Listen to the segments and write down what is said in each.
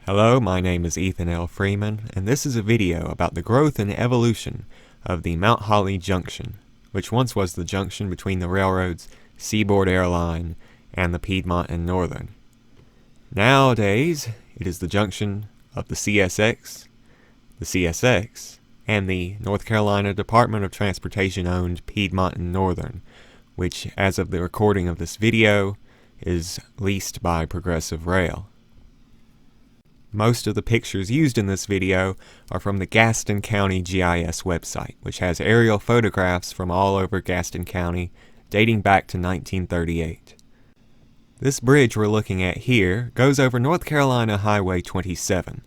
Hello, my name is Ethan L. Freeman, and this is a video about the growth and evolution of the Mount Holly Junction, which once was the junction between the railroads Seaboard Airline and the Piedmont and Northern. Nowadays, it is the junction of the CSX, and the North Carolina Department of Transportation-owned Piedmont and Northern, which, as of the recording of this video, is leased by Progressive Rail. Most of the pictures used in this video are from the Gaston County GIS website, which has aerial photographs from all over Gaston County dating back to 1938. This bridge we're looking at here goes over North Carolina Highway 27.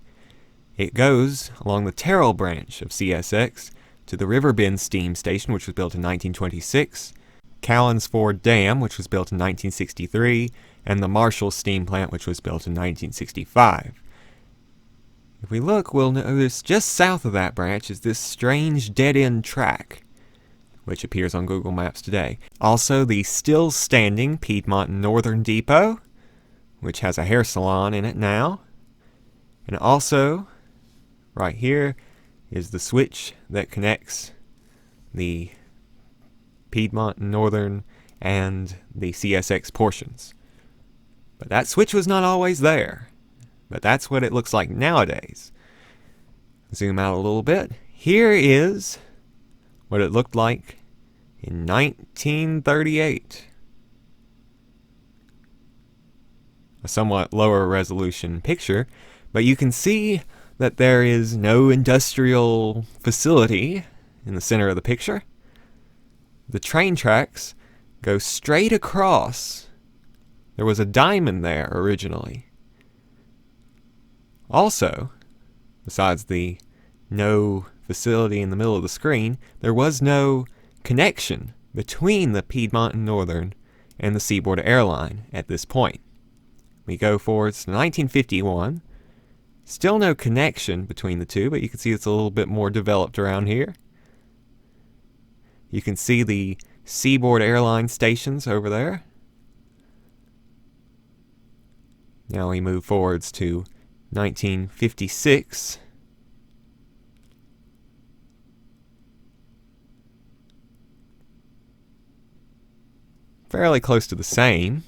It goes along the Terrell branch of CSX to the River Bend Steam Station, which was built in 1926, Callens Ford Dam, which was built in 1963, and the Marshall Steam Plant, which was built in 1965. If we look, we'll notice just south of that branch is this strange dead-end track, which appears on Google Maps today. Also, the still-standing Piedmont Northern Depot, which has a hair salon in it now. And also, right here, is the switch that connects the Piedmont Northern and the CSX portions. But that switch was not always there. But that's what it looks like nowadays. Zoom out a little bit. Here is what it looked like in 1938. A somewhat lower resolution picture, but you can see that there is no industrial facility in the center of the picture. The train tracks go straight across. There was a diamond there originally. Also, besides the no facility in the middle of the screen, there was no connection between the Piedmont and Northern and the Seaboard Airline at this point. We go forward to 1951. Still no connection between the two, but you can see it's a little bit more developed around here. You can see the Seaboard Airline stations over there. Now we move forwards to 1956. Fairly close to the same.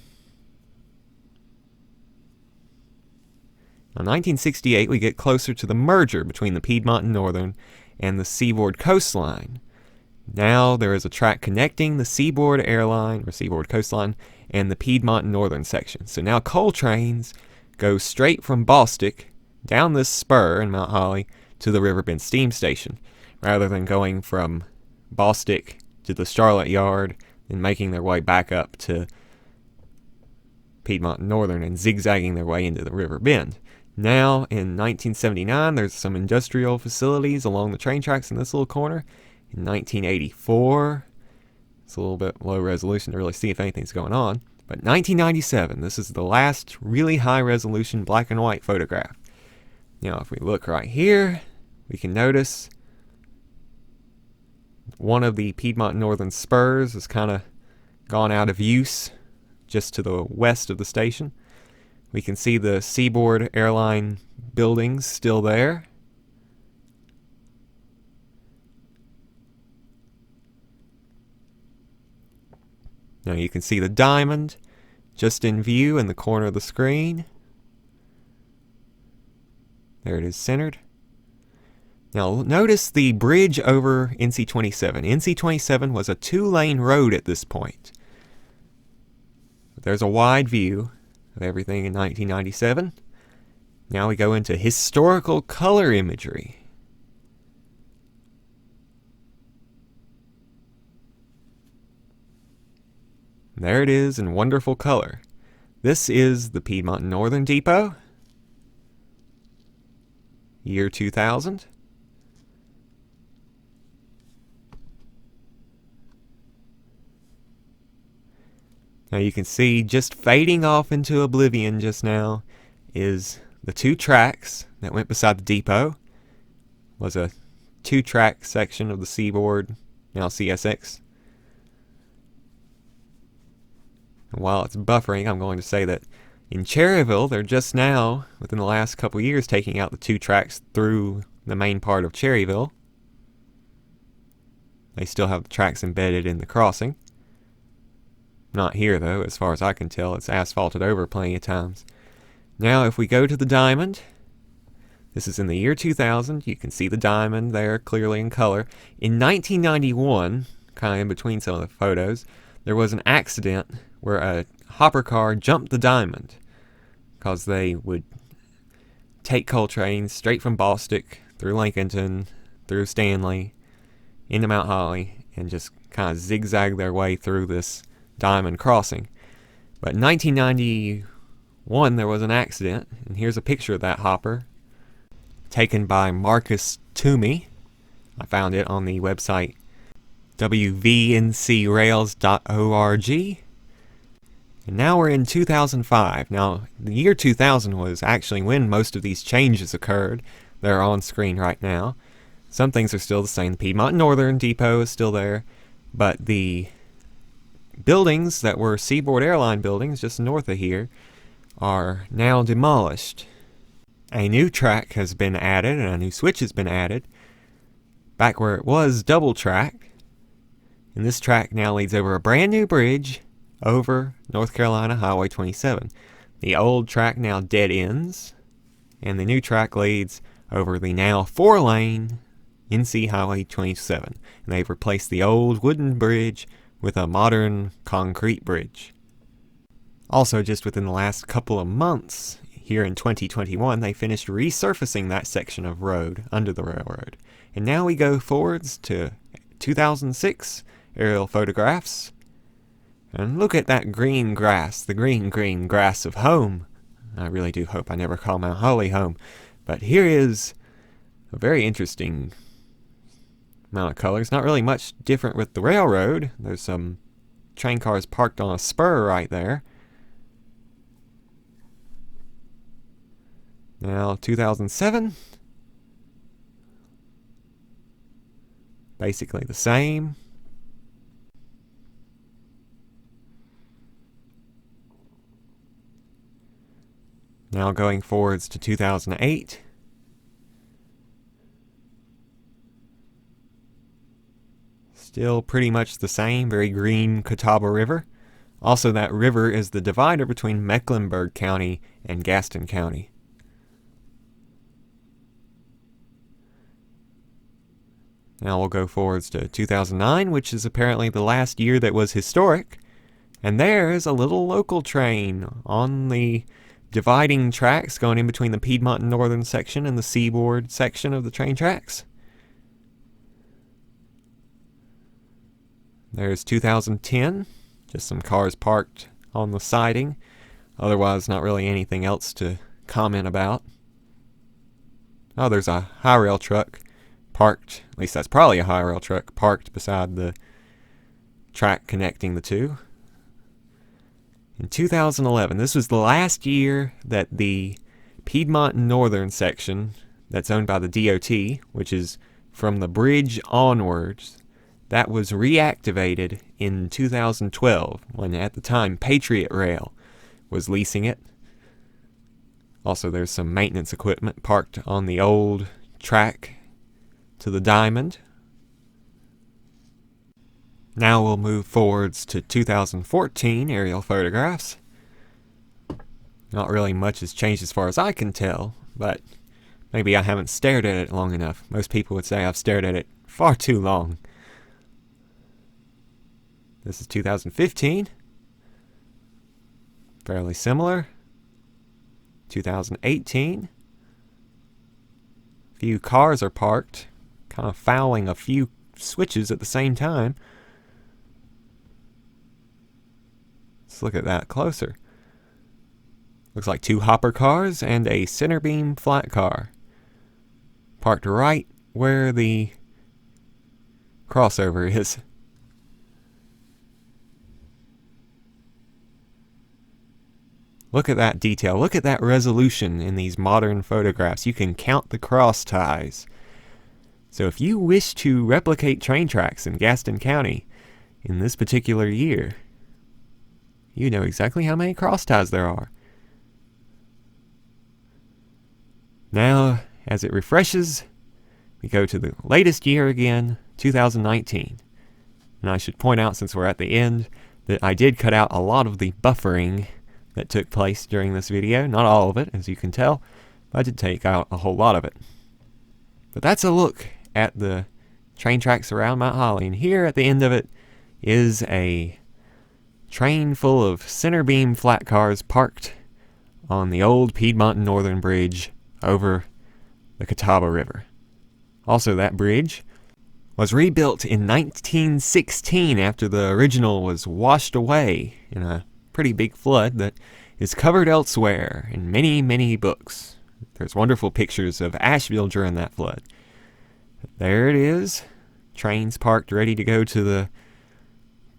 In 1968, we get closer to the merger between the Piedmont and Northern and the Seaboard Coastline. Now there is a track connecting the Seaboard Airline, or Seaboard Coastline, and the Piedmont and Northern section. So now coal trains go straight from Bostic down this spur in Mount Holly to the River Bend Steam Station, rather than going from Bostic to the Charlotte Yard and making their way back up to Piedmont and Northern and zigzagging their way into the River Bend. Now, in 1979, there's some industrial facilities along the train tracks in this little corner. In 1984, it's a little bit low resolution to really see if anything's going on. But 1997, this is the last really high-resolution black and white photograph. Now, if we look right here, we can notice one of the Piedmont Northern spurs has kind of gone out of use just to the west of the station. We can see the Seaboard Airline buildings still there. Now you can see the diamond just in view in the corner of the screen. There it is centered. Now notice the bridge over NC-27. NC-27 was a two-lane road at this point. But there's a wide view of everything in 1997. Now we go into historical color imagery. There it is in wonderful color. This is the Piedmont Northern Depot, year 2000. Now you can see just fading off into oblivion just now is the two tracks that went beside the depot. Was a two-track section of the Seaboard, now CSX. And while it's buffering, I'm going to say that In Cherryville, they're just now, within the last couple years, taking out the 2 tracks through the main part of Cherryville. They still have the tracks embedded in the crossing. Not here, though, as far as I can tell. It's asphalted over plenty of times. Now, if we go to the diamond, this is in the year 2000. You can see the diamond there clearly in color. In 1991, kind of in between some of the photos, there was an accident where a hopper car jumped the diamond because they would take coal trains straight from Bostic, through Lincolnton, through Stanley, into Mount Holly, and just kind of zigzag their way through this diamond crossing. But in 1991, there was an accident, and here's a picture of that hopper, taken by Marcus Toomey. I found it on the website wvncrails.org. And now we're in 2005. Now, the year 2000 was actually when most of these changes occurred. They're on screen right now. Some things are still the same. The Piedmont Northern Depot is still there, but the buildings that were Seaboard Airline buildings just north of here are now demolished. A new track has been added, and a new switch has been added back where it was double track. And this track now leads over a brand new bridge over North Carolina Highway 27. The old track now dead ends, and the new track leads over the now 4-lane NC Highway 27. And they've replaced the old wooden bridge with a modern concrete bridge. Also, just within the last couple of months, here in 2021, they finished resurfacing that section of road under the railroad. And now we go forwards to 2006 aerial photographs. And look at that green grass, the green grass of home. I really do hope I never call Mount Holly home. But here is a very interesting amount of colors. Not really much different with the railroad. There's some train cars parked on a spur right there. Now, 2007. Basically the same. Now going forwards to 2008. Still pretty much the same, very green Catawba River. Also, that river is the divider between Mecklenburg County and Gaston County. Now we'll go forwards to 2009, which is apparently the last year that was historic. And there is a little local train on the dividing tracks going in between the Piedmont and Northern section and the Seaboard section of the train tracks. There's 2010, just some cars parked on the siding. Otherwise, not really anything else to comment about. Oh, there's a high rail truck parked, at least that's probably a high rail truck, parked beside the track connecting the two. In 2011, this was the last year that the Piedmont Northern section that's owned by the DOT, which is from the bridge onwards, that was reactivated in 2012, when at the time Patriot Rail was leasing it. Also, there's some maintenance equipment parked on the old track to the diamond. Now we'll move forwards to 2014 aerial photographs. Not really much has changed as far as I can tell, but maybe I haven't stared at it long enough. Most people would say I've stared at it far too long. This is 2015. Fairly similar. 2018. A few cars are parked, kind of fouling a few switches at the same time. Let's look at that closer. Looks like 2 hopper cars and a center beam flat car. Parked right where the crossover is. Look at that detail. Look at that resolution in these modern photographs. You can count the cross ties. So if you wish to replicate train tracks in Gaston County in this particular year, you know exactly how many cross ties there are. Now, as it refreshes, we go to the latest year again, 2019. And I should point out, since we're at the end, that I did cut out a lot of the buffering that took place during this video. Not all of it, as you can tell, but I did take out a whole lot of it. But that's a look at the train tracks around Mount Holly. And here at the end of it is a train full of center beam flat cars parked on the old Piedmont and Northern Bridge over the Catawba River. Also, that bridge was rebuilt in 1916 after the original was washed away in a pretty big flood that is covered elsewhere in many, many books. There's wonderful pictures of Asheville during that flood. There it is. Trains parked ready to go to the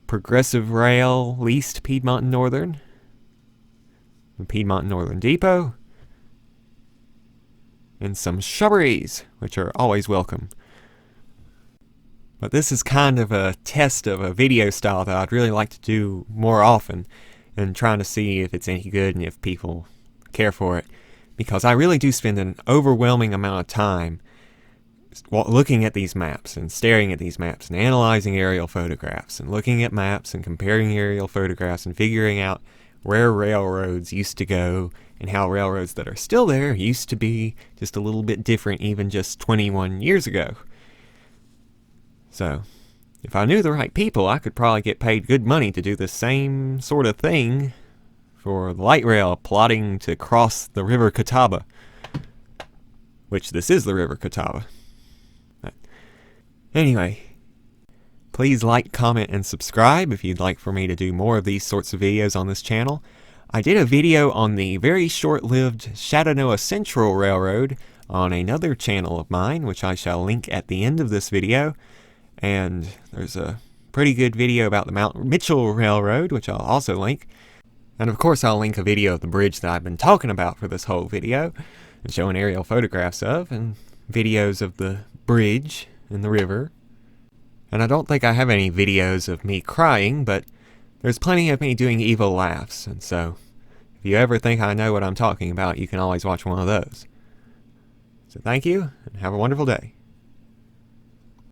Progressive Rail leased Piedmont and Northern. The Piedmont and Northern Depot. And some shrubberies, which are always welcome. But this is kind of a test of a video style that I'd really like to do more often, and trying to see if it's any good and if people care for it. Because I really do spend an overwhelming amount of time looking at these maps and staring at these maps and analyzing aerial photographs and looking at maps and comparing aerial photographs and figuring out where railroads used to go and how railroads that are still there used to be just a little bit different even just 21 years ago. So, if I knew the right people, I could probably get paid good money to do the same sort of thing for the light rail plotting to cross the River Catawba. Which this is the River Catawba. But anyway, please like, comment, and subscribe if you'd like for me to do more of these sorts of videos on this channel. I did a video on the very short-lived Shenandoah Central Railroad on another channel of mine, which I shall link at the end of this video. And there's a pretty good video about the Mount Mitchell Railroad, which I'll also link. And of course I'll link a video of the bridge that I've been talking about for this whole video, and showing aerial photographs of, and videos of the bridge and the river. And I don't think I have any videos of me crying, but there's plenty of me doing evil laughs, and so if you ever think I know what I'm talking about, you can always watch one of those. So thank you, and have a wonderful day.